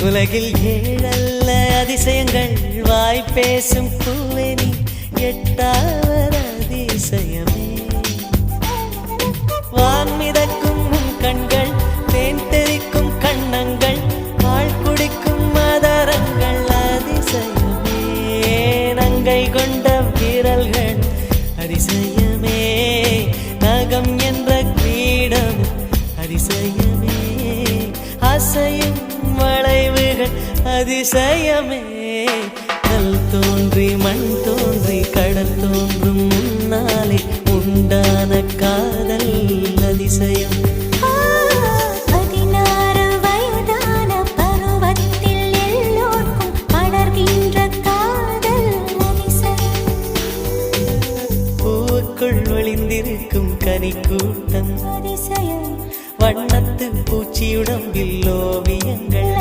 உலகில் ஏழல்ல அதிசயங்கள் வாய் பேசும் பூவெனி எட்டாவது அதிசயமே. வான் மிதக்கும் கண்கள், தேன் தெறிக்கும் கண்ணங்கள், பால் குடிக்கும் மதரங்கள் அதிசயமே. நங்கை கொண்ட வீரல்கள் அதிசயமே. நகம் என்ற கிரீடம் அதிசயமே. அசையும் வளைவுகள் அதிசயமே. கல் தோன்றி மண் தோன்றி கடல் தோன்றும் முன்னாலே உண்டான காதல் அதிசயம். 16 வயதான பருவத்தில் எல்லோருக்கும் படர்கின்ற காதல் அதிசயம். பூவுக்குள் ஒளிந்திருக்கும் கனிக்கூட்டம் அதிசயம். வண்ணத்து பூச்சியுடம்பில் ஓவியங்கள்